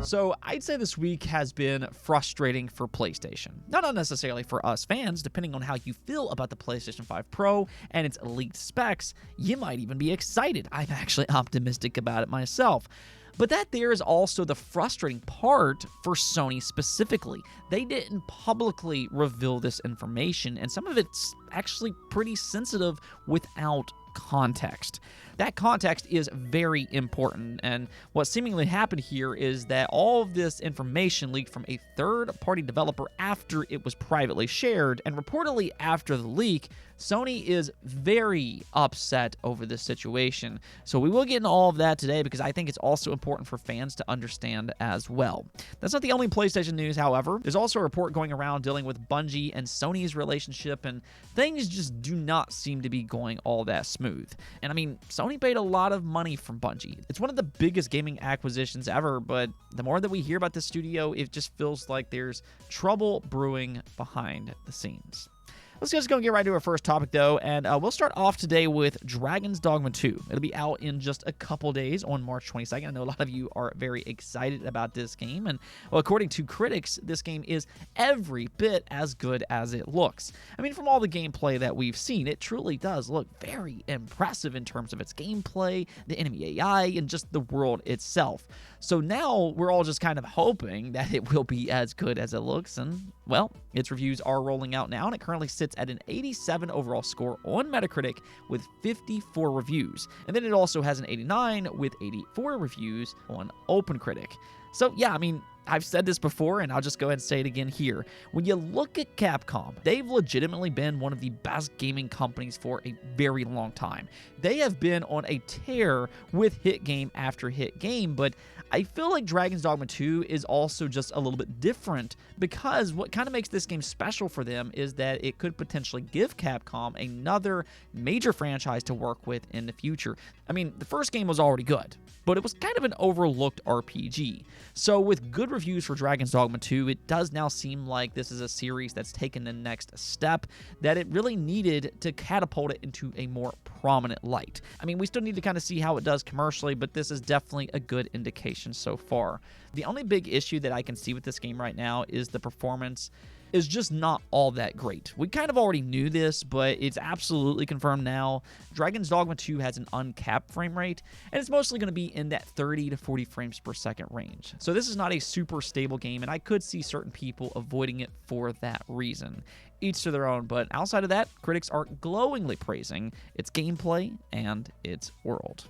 So I'd say this week has been frustrating for PlayStation. Not necessarily for us fans, depending on how you feel about the PlayStation 5 Pro and its elite specs, you might even be excited. I'm actually optimistic about it myself. But that there is also the frustrating part for Sony specifically. They didn't publicly reveal this information, and some of it's actually pretty sensitive without context. That context is very important, and what seemingly happened here is that all of this information leaked from a third-party developer after it was privately shared, and reportedly after the leak, Sony is very upset over this situation. So we will get into all of that today because I think it's also important for fans to understand as well. That's not the only PlayStation news, however. There's also a report going around dealing with Bungie and Sony's relationship, and things just do not seem to be going all that smooth. And I mean, Sony paid a lot of money from Bungie. It's one of the biggest gaming acquisitions ever, but the more that we hear about this studio, it just feels like there's trouble brewing behind the scenes. Let's just go and get right to our first topic, though, and we'll start off today with Dragon's Dogma 2. It'll be out in just a couple days on March 22nd. I know a lot of you are very excited about this game, and well, according to critics, this game is every bit as good as it looks. I mean, from all the gameplay that we've seen, it truly does look very impressive in terms of its gameplay, the enemy AI, and just the world itself. So now we're all just kind of hoping that it will be as good as it looks, and well, its reviews are rolling out now, and it currently sits at an 87 overall score on Metacritic with 54 reviews. And then it also has an 89 with 84 reviews on OpenCritic. So yeah, I mean, I've said this before, and I'll just go ahead and say it again here. When you look at Capcom, they've legitimately been one of the best gaming companies for a very long time. They have been on a tear with hit game after hit game, but I feel like Dragon's Dogma 2 is also just a little bit different because what kind of makes this game special for them is that it could potentially give Capcom another major franchise to work with in the future. I mean, the first game was already good, but it was kind of an overlooked RPG. So with good reviews for Dragon's Dogma 2, it does now seem like this is a series that's taken the next step that it really needed to catapult it into a more prominent light. I mean, we still need to kind of see how it does commercially, but this is definitely a good indication so far. The only big issue that I can see with this game right now is the performance is just not all that great. We kind of already knew this, but it's absolutely confirmed now. Dragon's Dogma 2 has an uncapped frame rate, and it's mostly going to be in that 30 to 40 frames per second range. So this is not a super stable game, and I could see certain people avoiding it for that reason. Each to their own, but outside of that, critics are glowingly praising its gameplay and its world.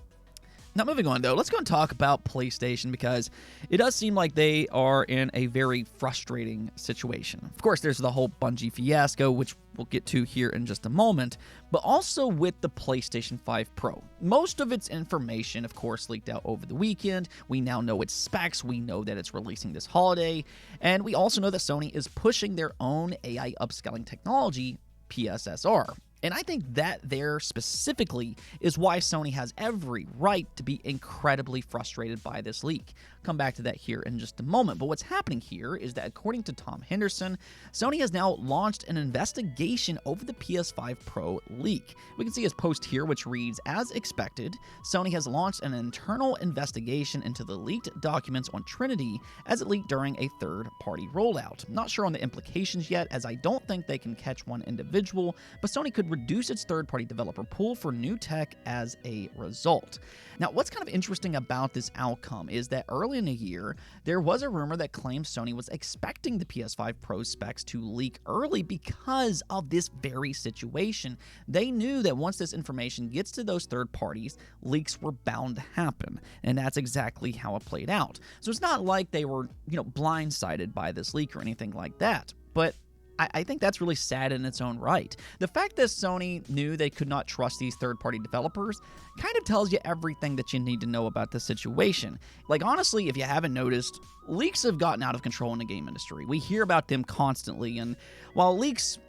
Now, moving on, though, let's go and talk about PlayStation because it does seem like they are in a very frustrating situation. Of course, there's the whole Bungie fiasco, which we'll get to here in just a moment, but also with the PlayStation 5 Pro. Most of its information, of course, leaked out over the weekend. We now know its specs. We know that it's releasing this holiday. And we also know that Sony is pushing their own AI upscaling technology, PSSR. And I think that there specifically is why Sony has every right to be incredibly frustrated by this leak. Come back to that here in just a moment. But what's happening here is that according to Tom Henderson, Sony has now launched an investigation over the PS5 Pro leak. We can see his post here, which reads, as expected, Sony has launched an internal investigation into the leaked documents on Trinity as it leaked during a third-party rollout. Not sure on the implications yet, as I don't think they can catch one individual, but Sony could reduce its third-party developer pool for new tech as a result. Now, what's kind of interesting about this outcome is that early in the year, there was a rumor that claimed Sony was expecting the PS5 Pro specs to leak early because of this very situation. They knew that once this information gets to those third parties, leaks were bound to happen, and that's exactly how it played out. So it's not like they were, blindsided by this leak or anything like that, but I think that's really sad in its own right. The fact that Sony knew they could not trust these third-party developers kind of tells you everything that you need to know about the situation. Like, honestly, if you haven't noticed, leaks have gotten out of control in the game industry. We hear about them constantly, and while leaks,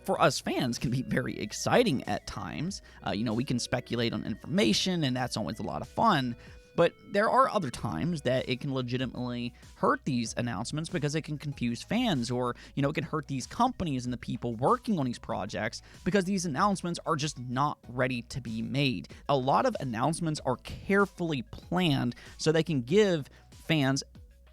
for us fans can be very exciting at times, we can speculate on information, and that's always a lot of fun. But there are other times that it can legitimately hurt these announcements because it can confuse fans, or, it can hurt these companies and the people working on these projects because these announcements are just not ready to be made. A lot of announcements are carefully planned so they can give fans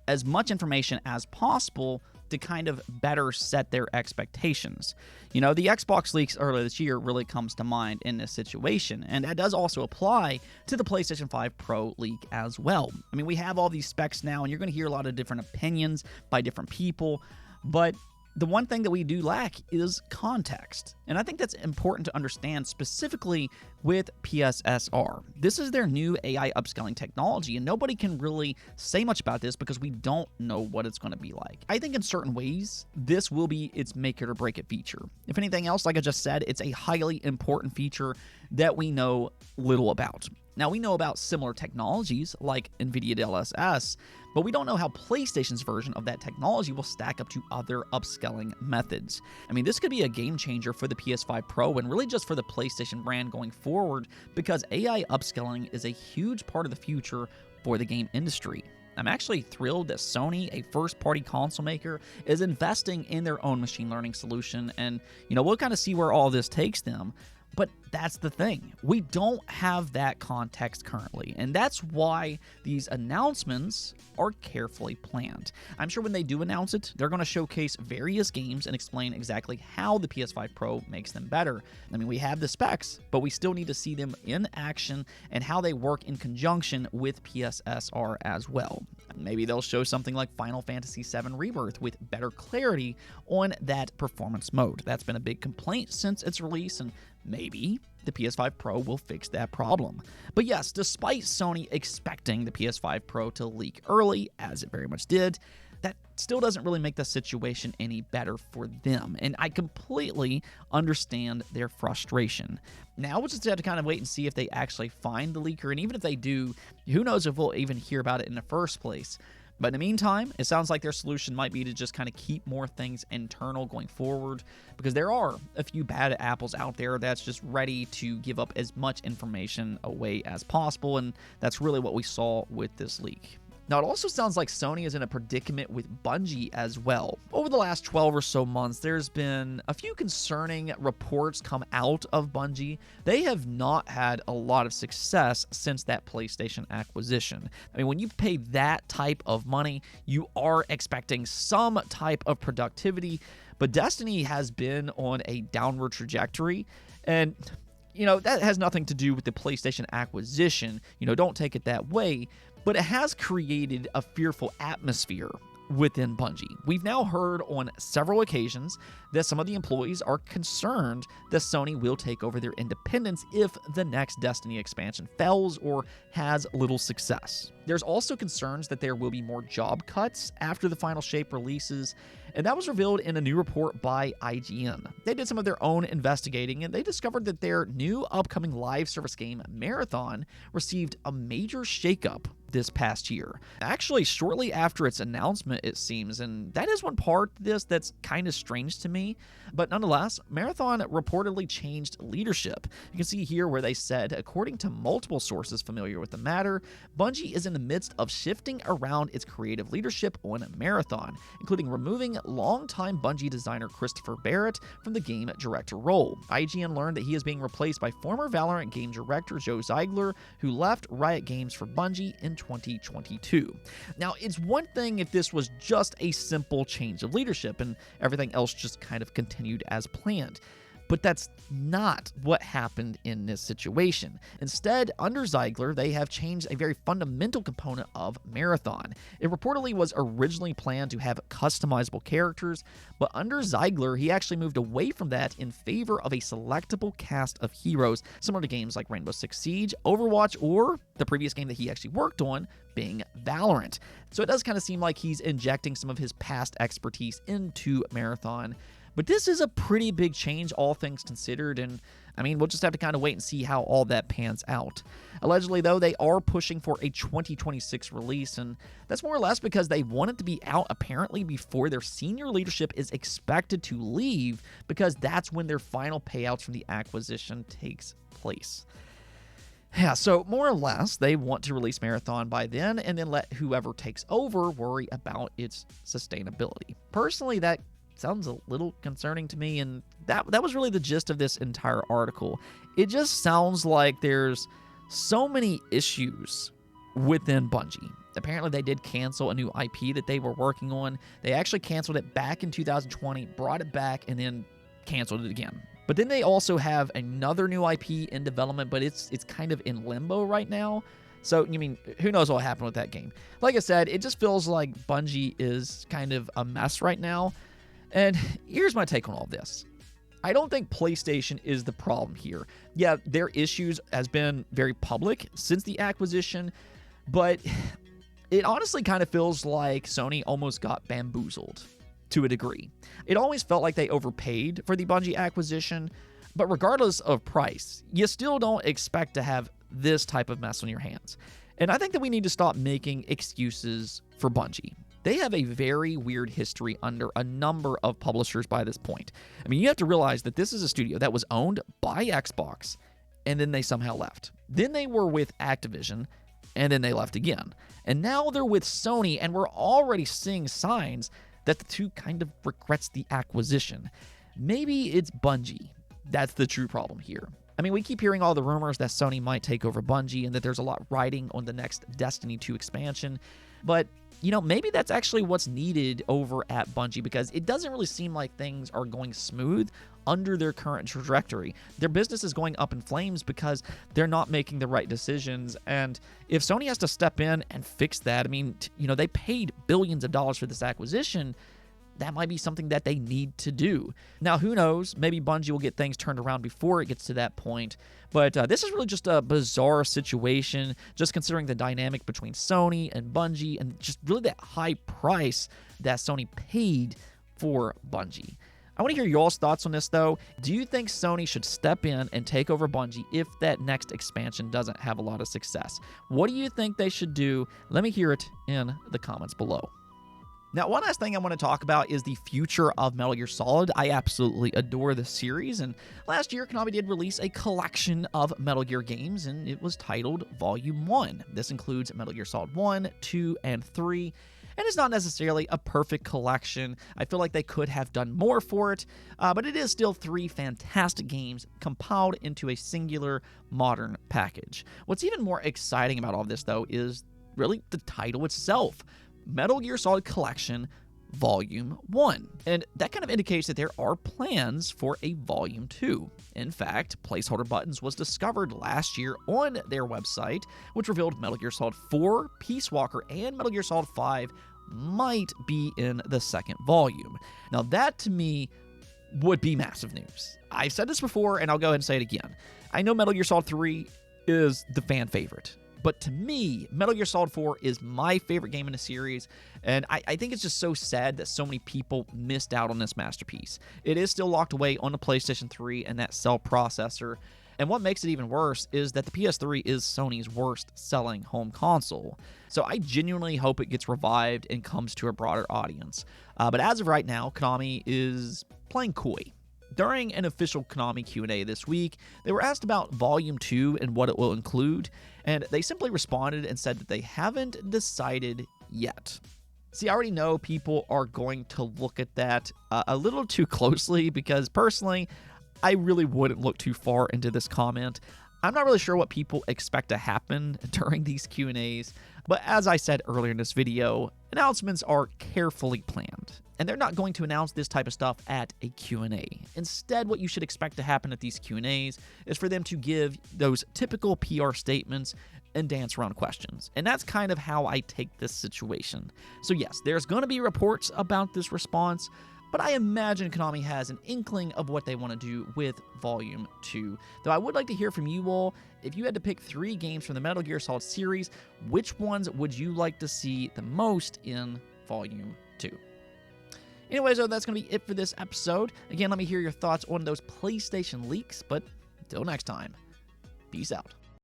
as much information as possible to kind of better set their expectations. The Xbox leaks earlier this year really comes to mind in this situation, and that does also apply to the PlayStation 5 Pro leak as well. We have all these specs now, and you're going to hear a lot of different opinions by different people, but the one thing that we do lack is context. And I think that's important to understand, specifically with PSSR. This is their new AI upscaling technology, and nobody can really say much about this because we don't know what it's going to be like. I think in certain ways, this will be its make it or break it feature. If anything else, like I just said, it's a highly important feature that we know little about. Now, we know about similar technologies like NVIDIA DLSS, but we don't know how PlayStation's version of that technology will stack up to other upscaling methods. This could be a game changer for the PS5 Pro and really just for the PlayStation brand going forward, because AI upscaling is a huge part of the future for the game industry. I'm actually thrilled that Sony, a first-party console maker, is investing in their own machine learning solution, and we'll kind of see where all this takes them. But that's the thing. We don't have that context currently, and that's why these announcements are carefully planned. I'm sure when they do announce it, they're going to showcase various games and explain exactly how the PS5 Pro makes them better. We have the specs, but we still need to see them in action and how they work in conjunction with PSSR as well. Maybe they'll show something like Final Fantasy VII Rebirth with better clarity on that performance mode. That's been a big complaint since its release, and maybe the PS5 Pro will fix that problem. But yes, despite Sony expecting the PS5 Pro to leak early, as it very much did, that still doesn't really make the situation any better for them, and I completely understand their frustration. Now we'll just have to kind of wait and see if they actually find the leaker, and even if they do, who knows if we'll even hear about it in the first place. But in the meantime, it sounds like their solution might be to just kind of keep more things internal going forward, because there are a few bad apples out there that's just ready to give up as much information away as possible, and that's really what we saw with this leak. Now, it also sounds like Sony is in a predicament with Bungie as well. Over the last 12 or so months, there's been a few concerning reports come out of Bungie. They have not had a lot of success since that PlayStation acquisition. When you pay that type of money, you are expecting some type of productivity, but Destiny has been on a downward trajectory, and that has nothing to do with the PlayStation acquisition. Don't take it that way. But it has created a fearful atmosphere within Bungie. We've now heard on several occasions that some of the employees are concerned that Sony will take over their independence if the next Destiny expansion fails or has little success. There's also concerns that there will be more job cuts after the final shape releases, and that was revealed in a new report by IGN. They did some of their own investigating, and they discovered that their new upcoming live service game, Marathon, received a major shakeup this past year. Actually, shortly after its announcement, it seems, and that is one part of this that's kind of strange to me. But nonetheless, Marathon reportedly changed leadership. You can see here where they said, according to multiple sources familiar with the matter, Bungie is in the midst of shifting around its creative leadership on Marathon, including removing longtime Bungie designer Christopher Barrett from the game director role. IGN learned that he is being replaced by former Valorant game director Joe Ziegler, who left Riot Games for Bungie in 2022. Now, it's one thing if this was just a simple change of leadership and everything else just kind of continued as planned. But that's not what happened in this situation. Instead, under Ziegler, they have changed a very fundamental component of Marathon. It reportedly was originally planned to have customizable characters, but under Ziegler, he actually moved away from that in favor of a selectable cast of heroes, similar to games like Rainbow Six Siege, Overwatch, or the previous game that he actually worked on, being Valorant. So it does kind of seem like he's injecting some of his past expertise into Marathon. But this is a pretty big change, all things considered, and we'll just have to kind of wait and see how all that pans out. Allegedly, though, they are pushing for a 2026 release, and that's more or less because they want it to be out apparently before their senior leadership is expected to leave, because that's when their final payouts from the acquisition takes place. Yeah, so more or less, they want to release Marathon by then, and then let whoever takes over worry about its sustainability. Personally, that sounds a little concerning to me, and that was really the gist of this entire article. It just sounds like there's so many issues within Bungie. Apparently, they did cancel a new IP that they were working on. They actually canceled it back in 2020, brought it back, and then canceled it again. But then they also have another new IP in development, but it's kind of in limbo right now. So, I mean, who knows what will happen with that game. Like I said, it just feels like Bungie is kind of a mess right now. And here's my take on all this. I don't think PlayStation is the problem here. Yeah, their issues has been very public since the acquisition, but it honestly kind of feels like Sony almost got bamboozled to a degree. It always felt like they overpaid for the Bungie acquisition, but regardless of price, you still don't expect to have this type of mess on your hands. And I think that we need to stop making excuses for Bungie. They have a very weird history under a number of publishers by this point. I mean, you have to realize that this is a studio that was owned by Xbox, and then they somehow left. Then they were with Activision, and then they left again. And now they're with Sony, and we're already seeing signs that the two kind of regrets the acquisition. Maybe it's Bungie that's the true problem here. I mean, we keep hearing all the rumors that Sony might take over Bungie and that there's a lot riding on the next Destiny 2 expansion, but maybe that's actually what's needed over at Bungie, because it doesn't really seem like things are going smooth under their current trajectory. Their business is going up in flames because they're not making the right decisions. And if Sony has to step in and fix that, I mean, they paid billions of dollars for this acquisition. That might be something that they need to do. Now, who knows? Maybe Bungie will get things turned around before it gets to that point. But this is really just a bizarre situation, just considering the dynamic between Sony and Bungie and just really that high price that Sony paid for Bungie. I want to hear y'all's thoughts on this, though. Do you think Sony should step in and take over Bungie if that next expansion doesn't have a lot of success? What do you think they should do? Let me hear it in the comments below. Now, one last thing I want to talk about is the future of Metal Gear Solid. I absolutely adore the series, and last year, Konami did release a collection of Metal Gear games, and it was titled Volume 1. This includes Metal Gear Solid 1, 2, and 3, and it's not necessarily a perfect collection. I feel like they could have done more for it, but it is still 3 fantastic games compiled into a singular modern package. What's even more exciting about all this, though, is really the title itself. Metal Gear Solid Collection Volume 1. And that kind of indicates that there are plans for a Volume 2. In fact, Placeholder Buttons was discovered last year on their website, which revealed Metal Gear Solid 4, Peace Walker, and Metal Gear Solid 5 might be in the second volume. Now, that to me would be massive news. I've said this before, and I'll go ahead and say it again. I know Metal Gear Solid 3 is the fan favorite. But to me, Metal Gear Solid 4 is my favorite game in the series, and I think it's just so sad that so many people missed out on this masterpiece. It is still locked away on the PlayStation 3 and that cell processor, and what makes it even worse is that the PS3 is Sony's worst-selling home console. So I genuinely hope it gets revived and comes to a broader audience. But as of right now, Konami is playing coy. During an official Konami Q&A this week, they were asked about Volume 2 and what it will include, and they simply responded and said that they haven't decided yet. See, I already know people are going to look at that a little too closely because personally, I really wouldn't look too far into this comment. I'm not really sure what people expect to happen during these Q&As, but as I said earlier in this video, announcements are carefully planned, and they're not going to announce this type of stuff at a Q&A. Instead, what you should expect to happen at these Q&As is for them to give those typical PR statements and dance around questions, and that's kind of how I take this situation. So yes, there's going to be reports about this response, but I imagine Konami has an inkling of what they want to do with Volume 2. Though I would like to hear from you all. If you had to pick 3 games from the Metal Gear Solid series, which ones would you like to see the most in Volume 2? Anyways, though, that's going to be it for this episode. Again, let me hear your thoughts on those PlayStation leaks, but until next time, peace out.